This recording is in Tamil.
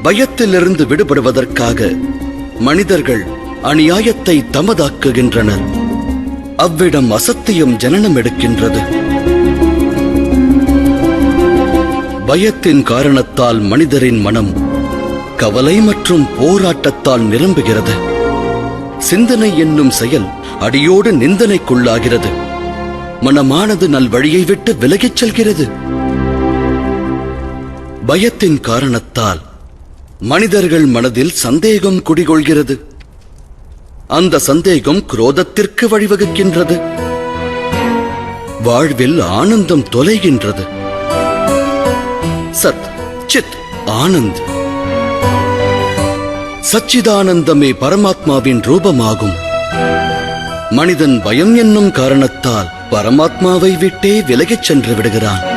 பயத்திலிருந்து விடுபடுவதற்காக மனிதர்கள் அநியாயத்தை தமதாக்குகின்றனர். அவ்விடம் அசத்தியம் ஜனனம் எடுக்கின்றது. பயத்தின் காரணத்தால் மனிதரின் மனம் கவலை மற்றும் போராட்டத்தால் நிரம்புகிறது. சிந்தனை என்னும் செயல் அடியோடு நிந்தனைக்குள்ளாகிறது. மனமானது நல்வழியை விட்டு விலகிச் செல்கிறது. பயத்தின் காரணத்தால் மனிதர்கள் மனதில் சந்தேகம் குடிகொள்கிறது. அந்த சந்தேகம் குரோதத்திற்கு வழிவகுக்கின்றது. வாழ்வில் ஆனந்தம் தொலைகின்றது. சத் சித் ஆனந்த், சச்சிதானந்தமே பரமாத்மாவின் ரூபமாகும். மனிதன் பயம் என்னும் காரணத்தால் பரமாத்மாவை விட்டே விலகிச் சென்று விடுகிறான்.